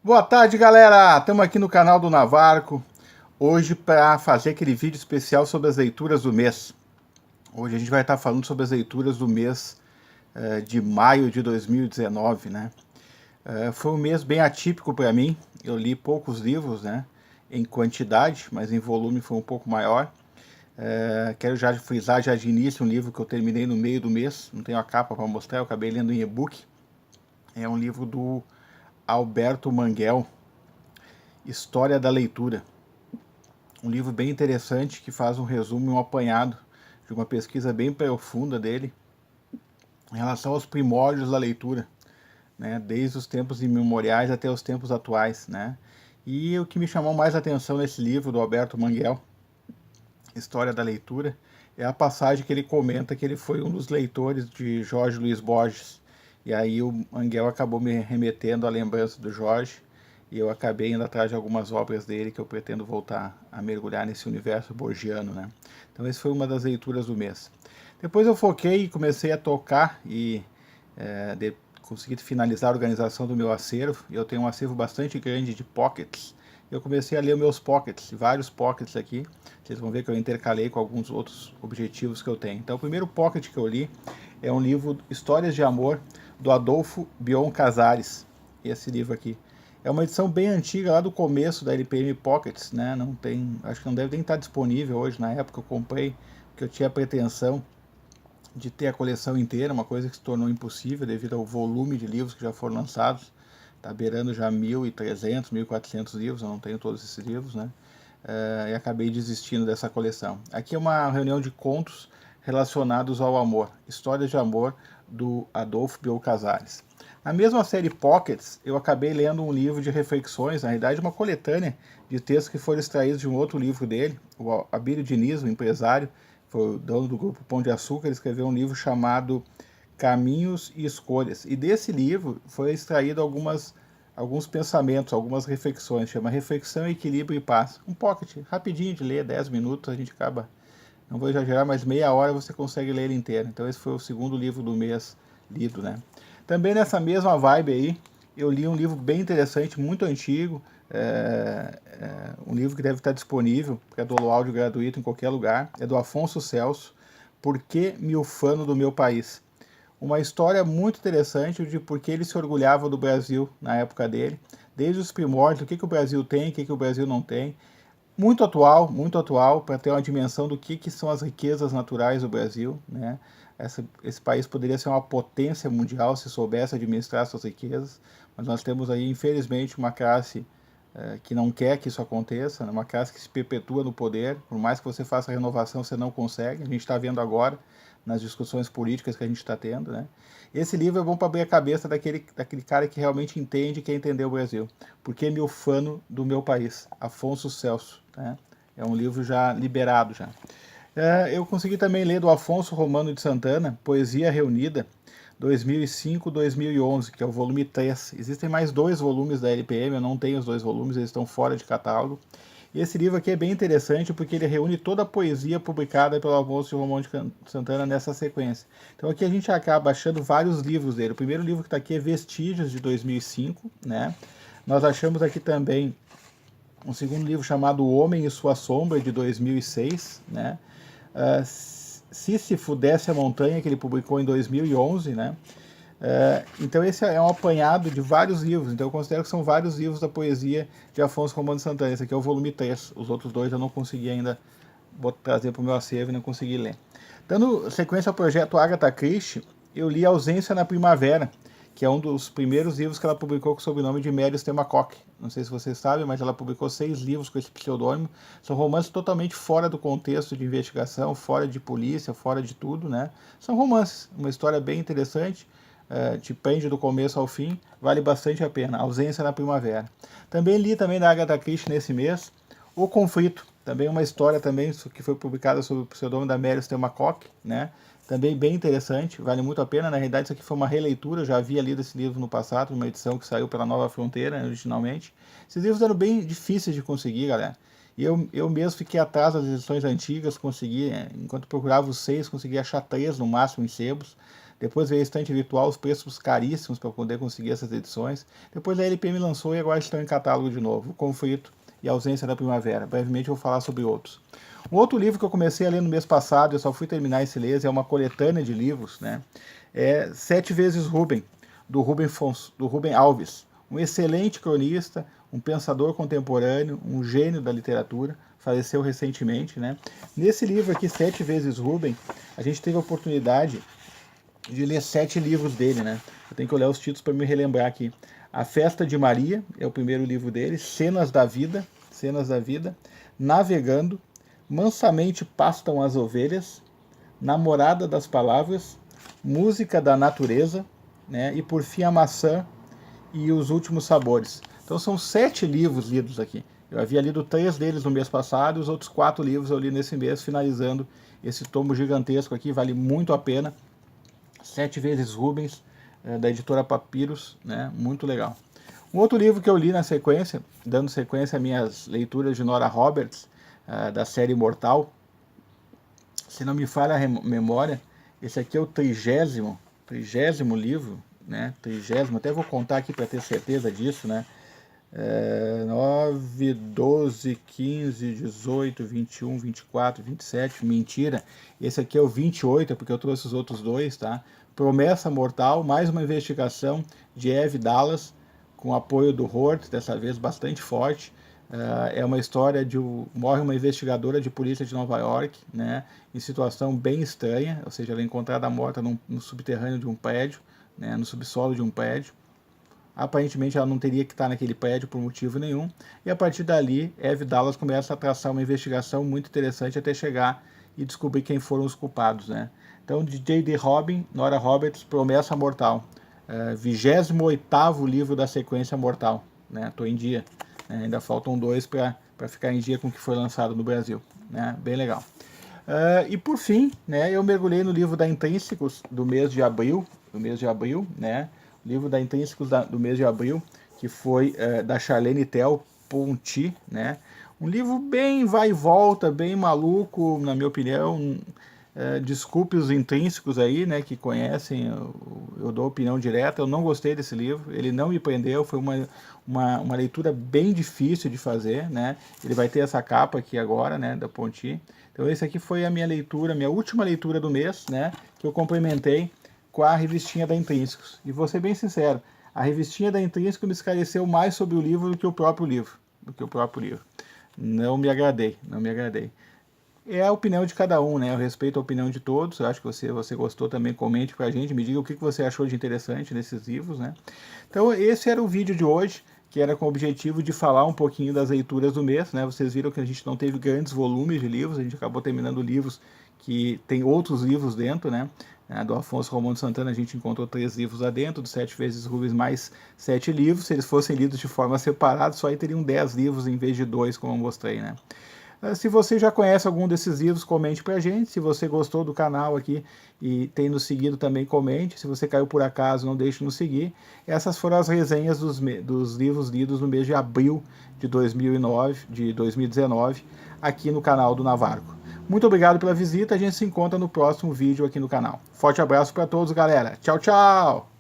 Boa tarde, galera! Estamos aqui no canal do Navarco, hoje para fazer aquele vídeo especial sobre as leituras do mês. Hoje a gente vai estar falando sobre as leituras do mês de maio de 2019, né? Foi um mês bem atípico para mim, eu li poucos livros, né? Em quantidade, mas em volume foi um pouco maior. Quero já frisar já de início um livro que eu terminei no meio do mês, não tenho a capa para mostrar, eu acabei lendo em e-book. É um livro do Alberto Manguel, História da Leitura. Um livro bem interessante que faz um resumo e um apanhado de uma pesquisa bem profunda dele em relação aos primórdios da leitura, né, desde os tempos imemoriais até os tempos atuais, né. E o que me chamou mais atenção nesse livro do Alberto Manguel, História da Leitura, é a passagem que ele comenta que ele foi um dos leitores de Jorge Luiz Borges. E aí o Manguel acabou me remetendo à lembrança do Jorge, e eu acabei indo atrás de algumas obras dele que eu pretendo voltar a mergulhar nesse universo borgiano, né? Então essa foi uma das leituras do mês. Depois eu foquei e comecei a tocar e consegui finalizar a organização do meu acervo. Eu tenho um acervo bastante grande de pockets. Eu comecei a ler meus pockets, vários pockets aqui. Vocês vão ver que eu intercalei com alguns outros objetivos que eu tenho. Então o primeiro pocket que eu li é um livro Histórias de Amor, do Adolfo Bion Casares. Esse livro aqui. É uma edição bem antiga, lá do começo da LPM Pockets, né? Não tem, acho que não deve nem estar disponível hoje. Na época eu comprei, porque eu tinha a pretensão de ter a coleção inteira, uma coisa que se tornou impossível devido ao volume de livros que já foram lançados. Está beirando já 1.300, 1.400 livros, eu não tenho todos esses livros, né? E acabei desistindo dessa coleção. Aqui é uma reunião de contos relacionados ao amor, Histórias de Amor, do Adolfo Biol Casares. Na mesma série Pockets, eu acabei lendo um livro de reflexões, na realidade uma coletânea de textos que foram extraídos de um outro livro dele, o Abílio Diniz, o empresário, foi o dono do grupo Pão de Açúcar, ele escreveu um livro chamado Caminhos e Escolhas. E desse livro foi extraído alguns pensamentos, algumas reflexões, chama Reflexão, Equilíbrio e Paz. Um pocket, rapidinho de ler, 10 minutos, a gente acaba, não vou exagerar, mas meia hora você consegue ler ele inteiro. Então esse foi o segundo livro do mês lido, né? Também nessa mesma vibe aí, eu li um livro bem interessante, muito antigo, um livro que deve estar disponível para download gratuito em qualquer lugar, é do Afonso Celso, Por que me ufano do meu país? Uma história muito interessante de por que ele se orgulhava do Brasil na época dele, desde os primórdios, o que o Brasil tem, o que o Brasil não tem. Muito atual, para ter uma dimensão do que são as riquezas naturais do Brasil, né? Esse país poderia ser uma potência mundial se soubesse administrar suas riquezas, mas nós temos aí, infelizmente, uma classe que não quer que isso aconteça, né? Uma classe que se perpetua no poder, por mais que você faça a renovação, você não consegue. A gente está vendo agora nas discussões políticas que a gente está tendo, né? Esse livro é bom para abrir a cabeça daquele cara que realmente entende e quer entender o Brasil. Por que me ufano do meu país? Afonso Celso, né? É um livro já liberado já. Eu consegui também ler do Afonso Romano de Santana, Poesia Reunida, 2005-2011, que é o volume 3. Existem mais dois volumes da LPM, eu não tenho os dois volumes, eles estão fora de catálogo. E esse livro aqui é bem interessante porque ele reúne toda a poesia publicada pelo Afonso Romano de Santana nessa sequência. Então aqui a gente acaba achando vários livros dele. O primeiro livro que está aqui é Vestígios, de 2005, né? Nós achamos aqui também um segundo livro chamado O Homem e Sua Sombra, de 2006, né? Sísifo Desce a Montanha, que ele publicou em 2011, né? Então esse é um apanhado de vários livros, então eu considero que são vários livros da poesia de Afonso Romano de Santana. Esse aqui é o volume 3, os outros dois eu não consegui ainda trazer para o meu acervo e não consegui ler. Dando sequência ao projeto Agatha Christie, eu li Ausência na Primavera, que é um dos primeiros livros que ela publicou com o sobrenome de Mary Stemacock. Não sei se vocês sabem, mas ela publicou 6 livros com esse pseudônimo. São romances totalmente fora do contexto de investigação, fora de polícia, fora de tudo, né? São romances, uma história bem interessante, te prende do começo ao fim, vale bastante a pena. Ausência na Primavera. Também li também da Agatha Christie nesse mês, O Conflito, também uma história também que foi publicada sob o pseudônimo da Mary Stemacock, né? Também bem interessante, vale muito a pena. Na realidade, isso aqui foi uma releitura, eu já havia lido esse livro no passado, uma edição que saiu pela Nova Fronteira, originalmente. Esses livros eram bem difíceis de conseguir, galera. E eu mesmo fiquei atrás das edições antigas, consegui, enquanto procurava os 6, consegui achar 3 no máximo em sebos. depois veio a estante virtual, os preços caríssimos para poder conseguir essas edições. Depois a LPM lançou e agora estão em catálogo de novo. O Conflito e a Ausência da Primavera. Brevemente eu vou falar sobre outros. Um outro livro que eu comecei a ler no mês passado, eu só fui terminar esse mês, é uma coletânea de livros, né? É 7 vezes Rubem, do Rubem Alves. Um excelente cronista, um pensador contemporâneo, um gênio da literatura, faleceu recentemente, né? Nesse livro aqui, 7 vezes Rubem, a gente teve a oportunidade de ler 7 livros dele, né? Eu tenho que olhar os títulos para me relembrar aqui. A Festa de Maria é o primeiro livro dele, Cenas da Vida, Navegando, Mansamente Pastam as Ovelhas, Namorada das Palavras, Música da Natureza, né? E por fim a Maçã e os Últimos Sabores. Então são 7 livros lidos aqui. Eu havia lido 3 deles no mês passado e os outros 4 livros eu li nesse mês, finalizando esse tomo gigantesco aqui, vale muito a pena. 7 vezes Rubens, da editora Papiros, né? Muito legal. Um outro livro que eu li na sequência, dando sequência às minhas leituras de Nora Roberts, da série Imortal, se não me falha a memória, esse aqui é o 30º livro, né? 30º, até vou contar aqui para ter certeza disso, né? 9, 12, 15, 18, 21, 24, 27, mentira, esse aqui é o 28, porque eu trouxe os outros dois, tá? Promessa Mortal, mais uma investigação de Eve Dallas, com apoio do Hort, dessa vez bastante forte. É uma história de morre uma investigadora de polícia de Nova York, né, em situação bem estranha, ou seja, ela é encontrada morta no subterrâneo de um prédio, né, no subsolo de um prédio. Aparentemente ela não teria que estar naquele prédio por motivo nenhum, e a partir dali Eve Dallas começa a traçar uma investigação muito interessante até chegar e descobrir quem foram os culpados, né. Então, de J.D. Robin, Nora Roberts, Promessa Mortal, 28º livro da sequência Mortal, né, estou em dia, né, ainda faltam 2 para ficar em dia com o que foi lançado no Brasil, né, bem legal. E por fim, né, eu mergulhei no livro da Intrínsecos do mês de abril, né, o livro da Intrínsecos do mês de abril, que foi da Charlene Tel Ponty, né, um livro bem vai e volta, bem maluco, na minha opinião. Desculpe os intrínsecos aí, né, que conhecem, eu dou opinião direta, eu não gostei desse livro, ele não me prendeu, foi uma leitura bem difícil de fazer, né, ele vai ter essa capa aqui agora, né, da Ponty. Então esse aqui foi a minha leitura, minha última leitura do mês, né, que eu complementei com a revistinha da Intrínsecos. E vou ser bem sincero, a revistinha da Intrínsecos me esclareceu mais sobre o livro do que o próprio livro, Não me agradei. É a opinião de cada um, né? Eu respeito a opinião de todos. Eu acho que você gostou também, comente com a gente, me diga o que você achou de interessante nesses livros, né? Então esse era o vídeo de hoje, que era com o objetivo de falar um pouquinho das leituras do mês, né? Vocês viram que a gente não teve grandes volumes de livros, a gente acabou terminando livros que tem outros livros dentro, né? Do Afonso Romão de Santana a gente encontrou 3 livros lá dentro, do 7 vezes Rubens mais 7 livros. Se eles fossem lidos de forma separada, só aí teriam 10 livros em vez de 2, como eu mostrei, né? Se você já conhece algum desses livros, comente pra gente. Se você gostou do canal aqui e tem nos seguido também, comente. Se você caiu por acaso, não deixe de nos seguir. Essas foram as resenhas dos livros lidos no mês de abril de 2019, aqui no canal do Navarco. Muito obrigado pela visita, a gente se encontra no próximo vídeo aqui no canal. Forte abraço para todos, galera. Tchau, tchau!